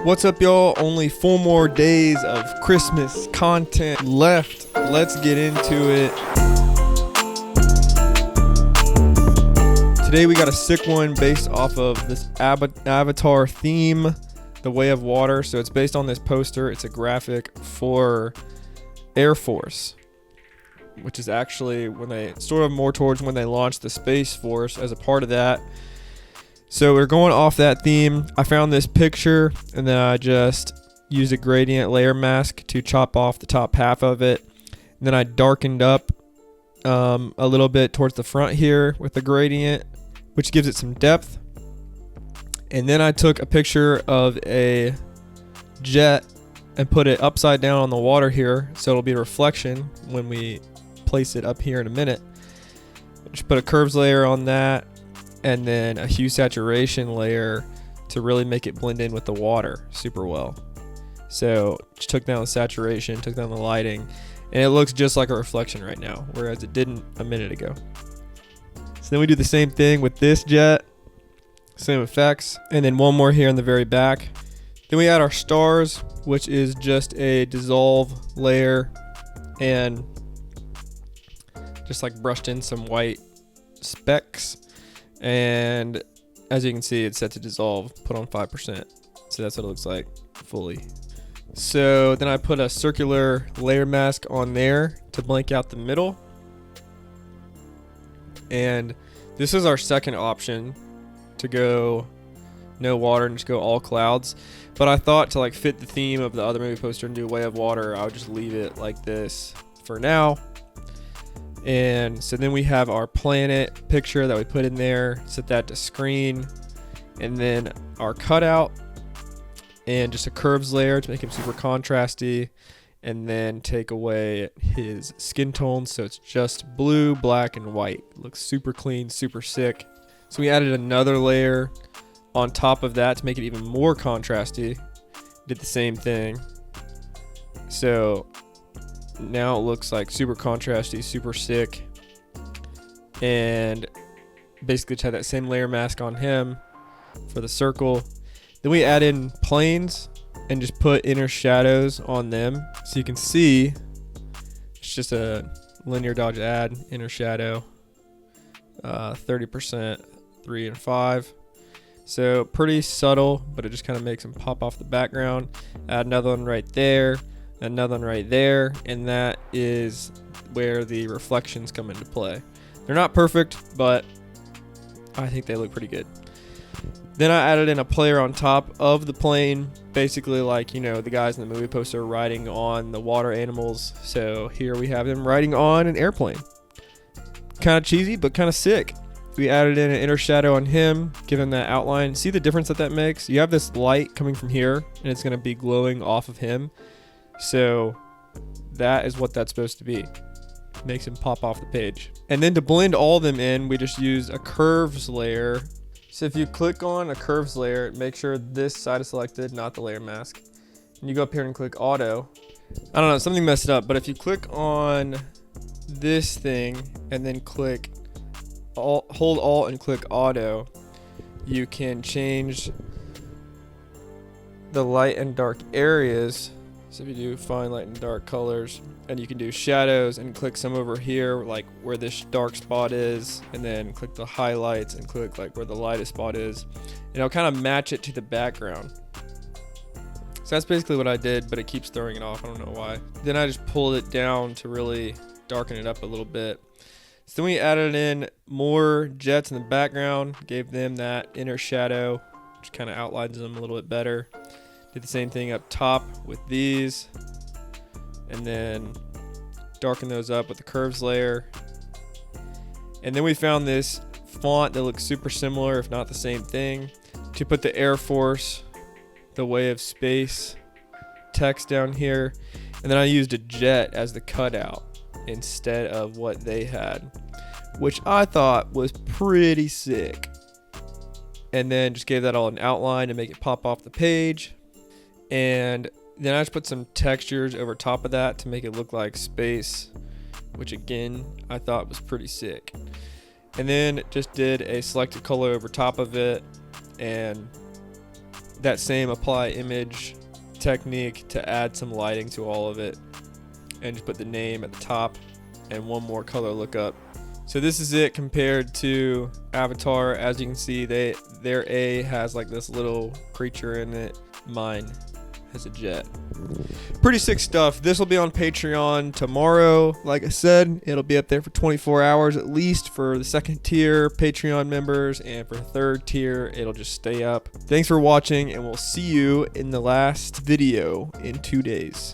What's up, y'all? Only 4 more days of Christmas content left. Let's get into it. Today we got a sick one based off of this Avatar theme, The Way of Water. So it's based on this poster. It's a graphic for Air Force, which is actually when they sort of more towards when they launched the Space Force as a part of that. So we're going off that theme. I found this picture and then I just used a gradient layer mask to chop off the top half of it. And then I darkened up a little bit towards the front here with the gradient, which gives it some depth. And then I took a picture of a jet and put it upside down on the water here, so it'll be a reflection when we place it up here in a minute. Just put a curves layer on that, and then a hue saturation layer to really make it blend in with the water super well. So just took down the saturation, took down the lighting, and it looks just like a reflection right now, whereas it didn't a minute ago. So then we do the same thing with this jet, same effects, and then one more here in the very back. Then we add our stars, which is just a dissolve layer, and just like brushed in some white specks. And as you can see, it's set to dissolve, put on 5%. So that's what it looks like fully. So then I put a circular layer mask on there to blank out the middle. And this is our second option to go no water and just go all clouds. But I thought to like fit the theme of the other movie poster and do Way of Water, I would just leave it like this for now. And so then we have our planet picture that we put in there, set that to screen, and then our cutout and just a curves layer to make him super contrasty, and then take away his skin tone so it's just blue, black, and white. Looks super clean, super sick. So we added another layer on top of that to make it even more contrasty. Did the same thing. So now it looks like super contrasty, super sick. And basically just had that same layer mask on him for the circle. Then we add in planes and just put inner shadows on them. So you can see it's just a linear dodge add, inner shadow, 30%, 3 and 5. So pretty subtle, but it just kind of makes them pop off the background. Add another one right there, another one right there, and that is where the reflections come into play. They're not perfect, but I think they look pretty good. Then I added in a player on top of the plane, basically like, you know, the guys in the movie poster riding on the water animals. So here we have them riding on an airplane. Kind of cheesy, but kind of sick. We added in an inner shadow on him, give him that outline. See the difference that makes? You have this light coming from here, and it's going to be glowing off of him. So that is what that's supposed to be. Makes him pop off the page. And then to blend all of them in, we just use a curves layer. So if you click on a curves layer, make sure this side is selected, not the layer mask. And you go up here and click auto. I don't know, something messed up, but if you click on this thing and then click hold alt and click auto, you can change the light and dark areas. So if you do fine light and dark colors, and you can do shadows and click some over here, like where this dark spot is, and then click the highlights and click like where the lightest spot is, and it'll kind of match it to the background. So that's basically what I did, but it keeps throwing it off. I don't know why. Then I just pulled it down to really darken it up a little bit. So then we added in more jets in the background, gave them that inner shadow, which kind of outlines them a little bit better. Did the same thing up top with these, and then darken those up with the curves layer. And then we found this font that looks super similar, if not the same thing, to put the Air Force, the Way of Space text down here. And then I used a jet as the cutout instead of what they had, which I thought was pretty sick. And then just gave that all an outline to make it pop off the page. And then I just put some textures over top of that to make it look like space, which again, I thought was pretty sick. And then just did a selected color over top of it and that same apply image technique to add some lighting to all of it, and just put the name at the top and one more color lookup. So this is it compared to Avatar. As you can see, their A has like this little creature in it. Mine has a jet. Pretty sick stuff. This will be on Patreon tomorrow. Like I said, it'll be up there for 24 hours at least for the second tier Patreon members, and for third tier, it'll just stay up. Thanks for watching, and we'll see you in the last video in 2 days.